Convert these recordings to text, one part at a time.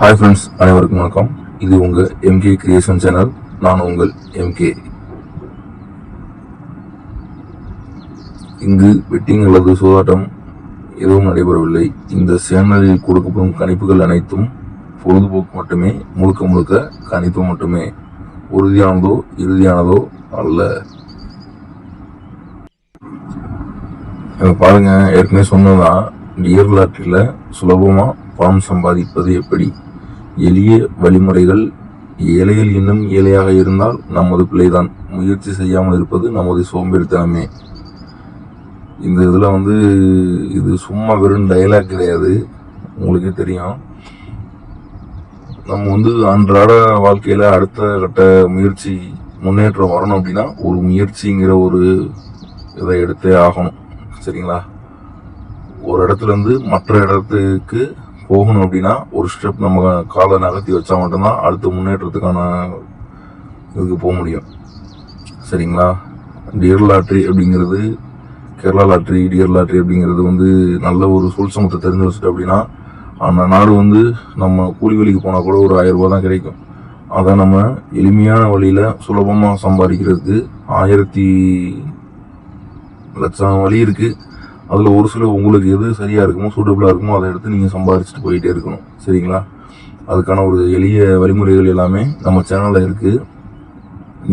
Hi friends, அனைவருக்கும் வணக்கம். இது உங்கள் எம்கே கிரியேஷன் சேனல். நான் உங்கள் எம்கே. இங்கு பெட்டிங் அல்லது சூதாட்டம் எதுவும் நடைபெறவில்லை. இந்த சேனலில் கொடுக்கப்படும் கணிப்புகள் அனைத்தும் பொழுதுபோக்கு மட்டுமே, முழுக்க முழுக்க கணிப்பு மட்டுமே. உறுதியானதோ இறுதியானதோ அல்ல. பாருங்க, ஏற்கனவே சொன்னதான், டியர் லாட்டரியில் சுலபமாக பணம் சம்பாதிப்பது எப்படி? எளிய வழிமுறைகள். ஏழைகள் இன்னும் ஏழையாக இருந்தால் நமது பிள்ளைதான். முயற்சி செய்யாமல் இருப்பது நமது சோம்பேறித்தனமே. இந்த இதில் இது சும்மா வெறும் டைலாக் கிடையாது. உங்களுக்கே தெரியும். நம்ம அன்றாட வாழ்க்கையில் அடுத்த கட்ட முயற்சி முன்னேற்றம் வரணும் அப்படின்னா ஒரு முயற்சிங்கிற ஒரு இதை எடுத்தே ஆகணும். சரிங்களா? ஒரு இடத்துலேருந்து மற்ற இடத்துக்கு போகணும் அப்படின்னா ஒரு ஸ்டெப் நம்ம காலை நகர்த்தி வச்சா மட்டும்தான் அடுத்த முன்னேற்றத்துக்கான இதுக்கு போக முடியும். சரிங்களா? டியர் லாட்ரி அப்படிங்கிறது, கேரளா லாட்ரி, டியர் லாட்ரி அப்படிங்கிறது நல்ல ஒரு சூழ்சமத்தை தெரிஞ்சு வச்சுட்டு அப்படின்னா அந்த நாடு நம்ம கூலி வேலைக்கு போனால் கூட ஒரு 1000 ரூபா தான் கிடைக்கும். அதை நம்ம எளிமையான வழியில் சுலபமாக சம்பாதிக்கிறதுக்கு 1000 லட்சம் வழி இருக்குது. அதில் ஒரு சில உங்களுக்கு எது சரியாக இருக்குமோ, சூட்டபுளாக இருக்குமோ அதை எடுத்து நீங்கள் சம்பாதிச்சுட்டு போயிட்டே இருக்கணும். சரிங்களா? அதுக்கான ஒரு எளிய வழிமுறைகள் எல்லாமே நம்ம சேனலில் இருக்குது.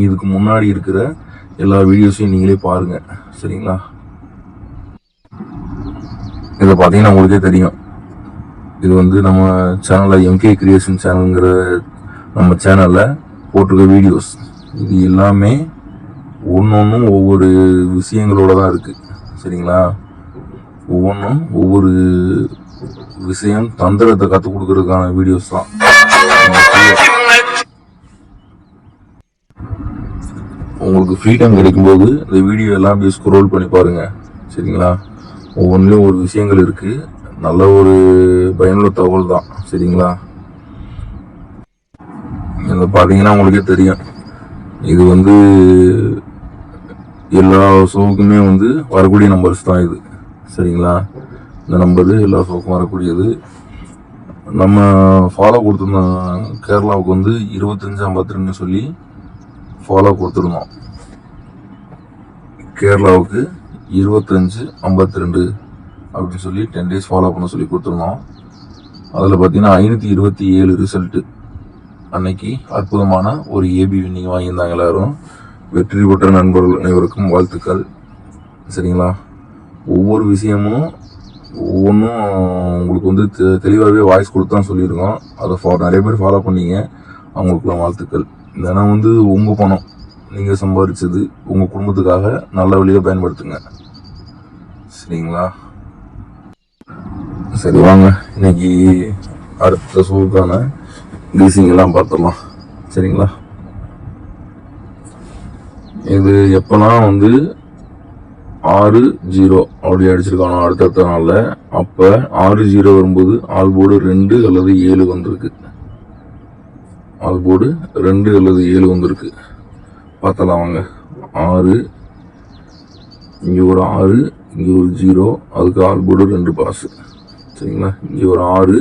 இதுக்கு முன்னாடி இருக்கிற எல்லா வீடியோஸையும் நீங்களே பாருங்கள். சரிங்களா? இதை பார்த்தீங்கன்னா உங்களுக்கே தெரியும். இது நம்ம சேனலில் எம்கே கிரியேஷன் சேனலுங்கிற நம்ம சேனலில் போட்டிருக்க வீடியோஸ். இது எல்லாமே ஒவ்வொன்றும் ஒவ்வொரு விஷயங்களோட தான் இருக்குது. சரிங்களா? ஒவ்வொன்றும் ஒவ்வொரு விஷயம், தந்திரத்தை கற்றுக் கொடுக்கறதுக்கான வீடியோஸ் தான். உங்களுக்கு ஃப்ரீ டைம் கிடைக்கும்போது இந்த வீடியோ எல்லாம் அப்படியே ஸ்க்ரோல் பண்ணி பாருங்க. சரிங்களா? ஒவ்வொன்றிலும் ஒரு விஷயங்கள் இருக்கு. நல்ல ஒரு பயனுள்ள தகவல் தான். சரிங்களா? இதை பார்த்தீங்கன்னா உங்களுக்கே தெரியும். இது எல்லா ஷோவுக்குமே வரக்கூடிய நம்பர்ஸ் தான் இது. சரிங்களா? இந்த நம்பரு எல்லா ஷோவுக்கும் வரக்கூடியது. நம்ம ஃபாலோ கொடுத்துருந்தோம். கேரளாவுக்கு 2552 சொல்லி ஃபாலோ கொடுத்துருந்தோம். கேரளாவுக்கு 2552 அப்படின்னு சொல்லி 10 days ஃபாலோ பண்ண சொல்லி கொடுத்துருந்தோம். அதில் பார்த்தீங்கன்னா 527 ரிசல்ட்டு. அன்னைக்கு அற்புதமான ஒரு ஏபி வின்னிங் வாங்கியிருந்தாங்க எல்லாரும். வெற்றி பெற்ற நண்பர்கள் அனைவருக்கும் வாழ்த்துக்கள். சரிங்களா? ஒவ்வொரு விஷயமும் ஒவ்வொன்றும் உங்களுக்கு தெளிவாகவே வாய்ஸ் கொடுத்து தான் சொல்லியிருக்கோம். அதை நிறைய பேர் ஃபாலோ பண்ணீங்க. அவங்களுக்குலாம் வாழ்த்துக்கள். இதெல்லாம் உங்கள் பணம், நீங்கள் சம்பாதிச்சது உங்கள் குடும்பத்துக்காக நல்ல வழியாக பயன்படுத்துங்க. சரிங்களா? சரி, வாங்க இன்னைக்கு அடுத்த ஷோவுக்கான லீசிங்கெல்லாம் பார்த்துடலாம். சரிங்களா? இது எப்போலாம் 6-0 அப்படி அடிச்சிருக்கானோ அடுத்தடுத்த நாளில், அப்போ 6-0 வரும்போது ஆல் போர்டு 2 அல்லது 7 வந்திருக்கு. ஆல் போர்டு 2 அல்லது 7 வந்திருக்கு. பார்த்தலாம் வாங்க. 6, இங்கே ஒரு 6, இங்கே ஒரு 0, அதுக்கு ஆல் போர்டு 2 பாஸ். சரிங்களா? இங்கே ஒரு 6,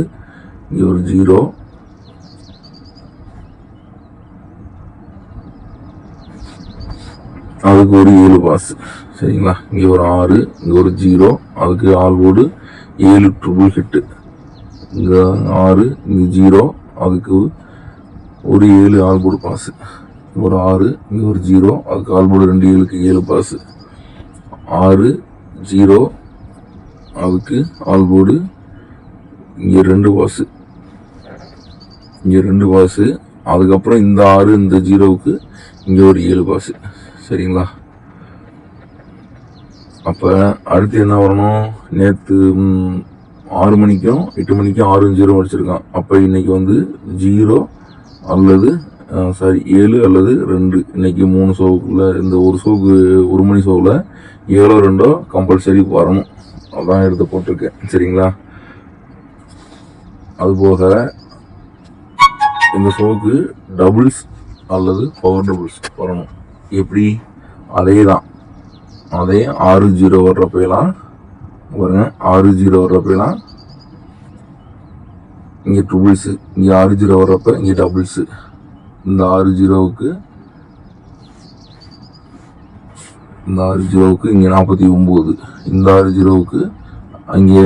இங்கே ஒரு 0, அதுக்கு ஒரு 7 பாஸ். சரிங்களா? இங்கே ஒரு 6, இங்கே ஒரு 0, அதுக்கு ஆல் போர்டு 7 ட்ரிபிள் ஹிட்டு. இங்கே 6, இங்கே 0, அதுக்கு ஒரு 7 ஆல் போர்டு பாஸ். ஒரு 6, இங்கே ஒரு 0, அதுக்கு ஆல் போர்டு 2 7க்கு 7 பாஸ். 6, 0, அதுக்கு ஆல் போர்டு இங்கே 2 பாஸ். இங்கே 2 பாஸ். அதுக்கப்புறம் இந்த 6, இந்த 0வுக்கு இங்கே ஒரு 7 பாஸ். சரிங்களா? அப்போ அடுத்து என்ன வரணும்? நேற்று 6 மணிக்கும் 8 மணிக்கும் 6-0 அடிச்சிருக்கான். அப்போ இன்னைக்கு 0 அல்லது 7 அல்லது 2. இன்னைக்கு 3 ஷோவுக்குள்ள, இந்த ஒரு ஷோவுக்கு 1 மணி ஷோவில் 7 2 கம்பல்சரி வரணும். அதான் எடுத்து போட்டிருக்கேன். சரிங்களா? அதுபோக இந்த ஷோவுக்கு டபுள்ஸ் அல்லது பவர் டபுள்ஸ் வரணும். எப்படி? அதே தான். அதே 6-0 வர்றப்பெல்லாம் பாருங்க, 6-0 வர்றப்பெல்லாம் இங்கே ட்ரிபிள்ஸு, இங்கே 6 ஜீரோ வர்றப்ப இங்கே டபுள்ஸு. இந்த 6 ஜீரோவுக்கு இங்கே 49, இந்த 6 ஜீரோவுக்கு அங்கே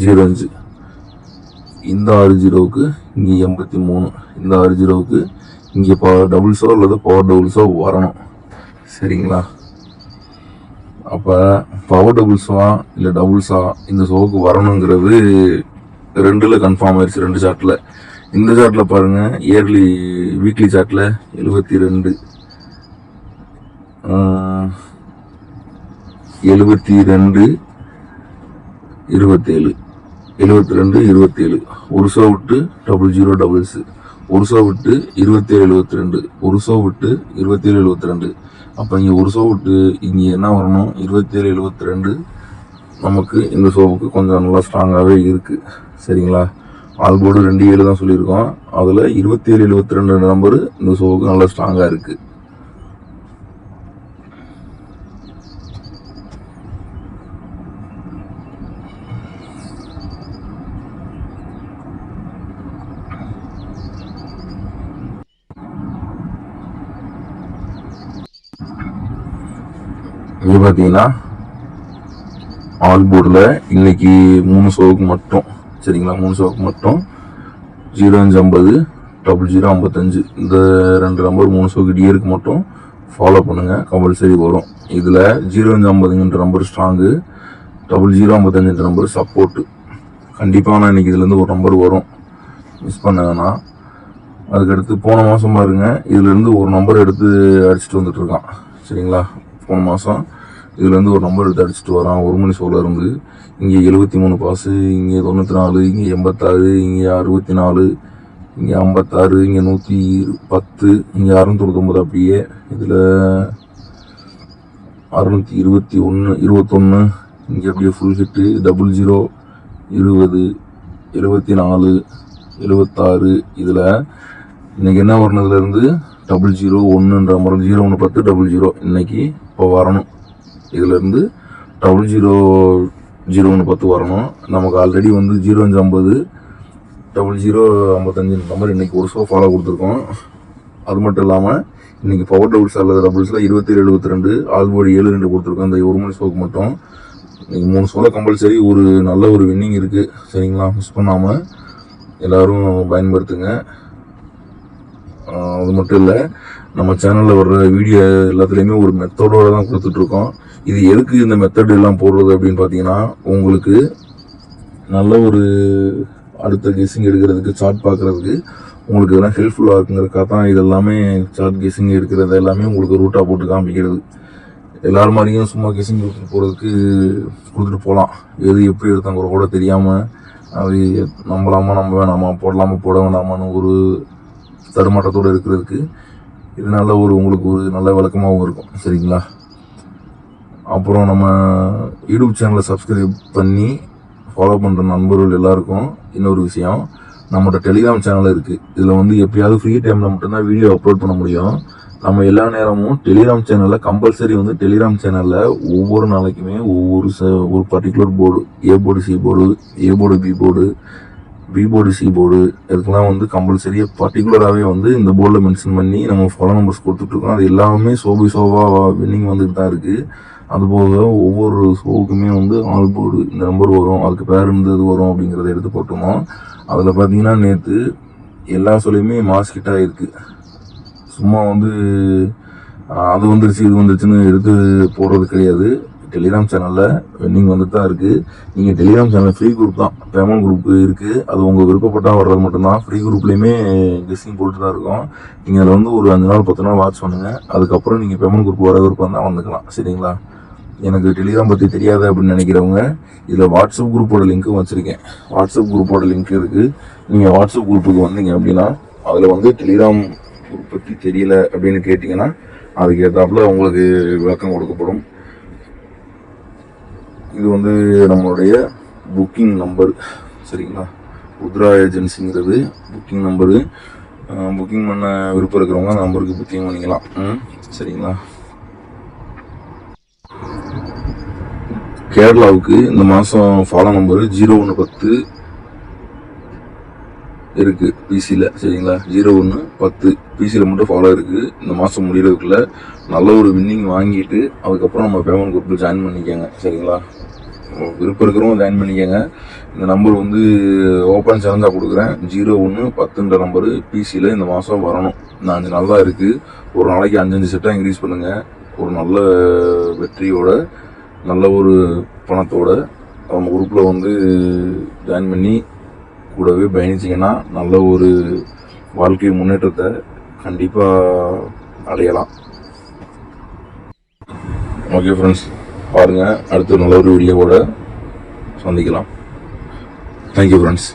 05, இந்த 6 ஜீரோவுக்கு இங்கே 83, இந்த 6 ஜீரோவுக்கு இங்கே டபுள்ஸோ அல்லது பவர் டபுள்ஸோ வரணும். சரிங்களா? அப்போ பவர் டபுள்ஸா இல்லை டபுள்ஸா இந்த ஷோவுக்கு வரணுங்கிறது 2ல் கன்ஃபார்ம் ஆயிடுச்சு. 2 சார்ட்டில். இந்த சார்ட்டில் பாருங்கள், வீக்லி சார்ட்டில் 72, 27, 27 ஒரு ஷோ விட்டு 00 டபுள்ஸு, ஒரு ஷோ விட்டு 27 72, ஒரு ஷோ விட்டு 27 72. அப்போ இங்கே ஒரு ஷோ விட்டு இங்கே என்ன வரணும்? 27 72 நமக்கு இந்த ஷோவுக்கு கொஞ்சம் நல்லா ஸ்ட்ராங்காகவே இருக்குது. சரிங்களா? ஆல் போர்டு 2-7 தான் சொல்லியிருக்கோம். அதில் 27 72 நம்பரு இந்த ஷோவுக்கு நல்லா ஸ்ட்ராங்காக இருக்குது. இங்கே பார்த்தீங்கன்னா ஆல் போர்டில் இன்னைக்கு 3 ஷோவுக்கு மட்டும், சரிங்களா, 3 ஷோவுக்கு மட்டும் 0550, 0055 இந்த 2 நம்பர் 3 ஷோக்கு டியருக்கு மட்டும் ஃபாலோ பண்ணுங்கள். கம்பல்சரி வரும். இதில் 0550ன்ற நம்பர் ஸ்ட்ராங்கு, 0055ன்ற நம்பர் சப்போர்ட்டு. கண்டிப்பாக நான் இன்றைக்கி இதுலேருந்து ஒரு நம்பர் வரும், மிஸ் பண்ணேன்னா. அதுக்கடுத்து போன மாதம் பாருங்கள், இதுலேருந்து ஒரு நம்பர் எடுத்து அடிச்சுட்டு வந்துட்டுருக்கான். சரிங்களா? போன மாதம் இதுலேருந்து ஒரு நம்பர் எடுத்து அடிச்சுட்டு வரான் 1 மணி ஷோவில் இருந்து. இங்கே 73 பாஸு, இங்கே 94, இங்கே 86, இங்கே 64, இங்கே 56, இங்கே 110, இங்கே 699. அப்படியே இதில் 621, இங்கே அப்படியே ஃபுல் ஹிட்டு 00 20 74 76. இதில் இன்றைக்கி என்ன வரணுதுலேருந்து 001ன்ற நம்பர் 0110 00 இன்னைக்கு இப்போ வரணும். இதிலேருந்து 000110 வரணும். நமக்கு ஆல்ரெடி வந்து 0550 0055 நம்பர் இன்றைக்கி ஒரு ஷோ ஃபாலோ கொடுத்துருக்கோம். அது மட்டும் இல்லாமல் இன்றைக்கி பவர் டபுள்ஸ் அல்லது டபுள்ஸில் 27 72 ஆல்போர்டு 7-2 கொடுத்துருக்கோம். இந்த 1 மணி ஷோக்கு மட்டும் இன்றைக்கி 3 ஷோவில் கம்பல்சரி ஒரு நல்ல ஒரு வின்னிங் இருக்குது. சரிங்களா? மிஸ் பண்ணாமல் எல்லோரும் பயன்படுத்துங்க. அது மட்டும் இல்லை, நம்ம சேனலில் வர்ற வீடியோ எல்லாத்துலேயுமே ஒரு மெத்தடோடு தான் கொடுத்துட்ருக்கோம். இது எதுக்கு இந்த மெத்தட் எல்லாம் போடுறது அப்படின்னு பார்த்தீங்கன்னா, உங்களுக்கு நல்ல ஒரு அடுத்த கெஸ்ஸிங் எடுக்கிறதுக்கு, சார்ட் பார்க்குறதுக்கு உங்களுக்கு இதெல்லாம் ஹெல்ப்ஃபுல்லாக இருக்குங்கிறக்காக தான் இதெல்லாமே சார்ட் கெஸ்ஸிங் எடுக்கிறது எல்லாமே உங்களுக்கு ரூட்டாக போட்டு காமிக்கிறது. எல்லாரும் மாதிரியும் சும்மா கெஸ்ஸிங் கொடுத்துட்டு போகிறதுக்கு கொடுத்துட்டு போகலாம். எது எப்படி எடுத்தாங்க கூட தெரியாமல் அது நம்பலாமா நம்ப வேணாமா, போடலாமா போட வேணாமான்னு ஒரு தடுமாட்டத்தோடு இருக்கிறதுக்கு இது நல்ல ஒரு உங்களுக்கு ஒரு நல்ல விளக்கமாகவும் இருக்கும். சரிங்களா? அப்புறம் நம்ம யூடியூப் சேனலை சப்ஸ்கிரைப் பண்ணி ஃபாலோ பண்ணுற நண்பர்கள் எல்லாருக்கும் இன்னொரு விஷயம், நம்மளோட டெலிகிராம் சேனல் இருக்குது. இதில் வந்து எப்பயாவது ஃப்ரீ டைமில் மட்டும்தான் வீடியோ அப்லோட் பண்ண முடியும். நம்ம எல்லா நேரமும் டெலிகிராம் சேனலில் கம்பல்சரி வந்து டெலிகிராம் சேனலில் ஒவ்வொரு நாளைக்குமே ஒரு particular board, A board, C board, A board, B board, B board, C board, இதுக்கெல்லாம் வந்து கம்பல்சரியாக பர்டிகுலராகவே வந்து இந்த போர்டில் மென்ஷன் பண்ணி நம்ம ஃபாலோ நம்பர்ஸ் கொடுத்துட்ருக்கோம். அது எல்லாமே ஷோவாக வின்னிங் வந்துட்டு தான் இருக்குது. அதுபோக ஒவ்வொரு ஷோவுக்குமே வந்து ஆல் போர்டு இந்த நம்பர் வரும், அதுக்கு பேர் இருந்தது வரும் அப்படிங்கிறத எடுத்து போட்டோம். அதில் பார்த்தீங்கன்னா நேற்று எல்லா ஷோலையுமே மாஸ் ஹிட்டாக இருக்குது. சும்மா வந்து அது வந்துருச்சு இது வந்துருச்சுன்னு எடுத்து போடுறது கிடையாது. டெலிகிராம் சேனலில் வின்னிங் வந்துட்டு தான் இருக்குது. நீங்கள் டெலிகிராம் சேனல் ஃப்ரீ குரூப் தான், பேமெண்ட் குரூப் இருக்குது. அது உங்கள் விருப்பப்பட்டால் வர்றது மட்டும்தான். ஃப்ரீ குரூப்லேயுமே கெஸ்ஸிங் போட்டு தான் இருக்கும். நீங்கள் அதில் வந்து ஒரு 5 நாள் 10 நாள் வாட்ச் பண்ணுங்கள். அதுக்கப்புறம் நீங்கள் பேமெண்ட் குரூப் வர விருப்பம் தான் வந்துக்கலாம். சரிங்களா? எனக்கு டெலிகிராம் பற்றி தெரியாது அப்படின்னு நினைக்கிறவங்க இதில் வாட்ஸ்அப் குரூப்போட லிங்க்கும் வச்சுருக்கேன். வாட்ஸ்அப் குரூப்போட லிங்க் இருக்குது. நீங்கள் வாட்ஸ்அப் குரூப்புக்கு வந்தீங்க அப்படின்னா அதில் வந்து டெலிகிராம் குரூப் பற்றி தெரியல அப்படின்னு கேட்டிங்கன்னா அதுக்கு ஏற்றாப்புல உங்களுக்கு விளக்கம் கொடுக்கப்படும். இது வந்து நம்மளுடைய புக்கிங் நம்பர். சரிங்களா? உத்ரா ஏஜென்சிங்கிறது புக்கிங் நம்பரு. புக்கிங் பண்ண விருப்பம் இருக்கிறவங்க அந்த நம்பருக்கு புக்கிங் பண்ணிக்கலாம். சரிங்களா? கேரளாவுக்கு இந்த மாதம் ஃபாலோ நம்பரு 0110 இருக்குது பிசியில். சரிங்களா, 01 10 பிசியில் மட்டும் ஃபாலோ இருக்குது. இந்த மாதம் முடிகிறதுக்குள்ள நல்ல ஒரு வின்னிங் வாங்கிட்டு அதுக்கப்புறம் நம்ம பேமெண்ட் குரூப்பில் ஜாயின் பண்ணிக்கோங்க. சரிங்களா, விருப்பம் இருக்கிறவங்க ஜாயின் பண்ணிக்கோங்க. இந்த நம்பர் வந்து ஓப்பன் சேலஞ்சாக கொடுக்குறேன். 01 10 நம்பரு பிசியில் இந்த மாதம் வரணும். இந்த 5 நாள் தான் இருக்குது. ஒரு நாளைக்கு 5 செட்டாக இன்க்ரீஸ் பண்ணுங்கள். ஒரு நல்ல வெற்றியோட நல்ல ஒரு பணத்தோட நம்ம குரூப்பில் வந்து ஜாயின் பண்ணி கூடவே பயணிச்சிங்கன்னா நல்ல ஒரு வாழ்க்கை முன்னேற்றத்தை கண்டிப்பாக அடையலாம். ஓகே ஃப்ரெண்ட்ஸ், பாருங்கள், அடுத்த நல்ல ஒரு வீடியோவோட சந்திக்கலாம். Thank you friends.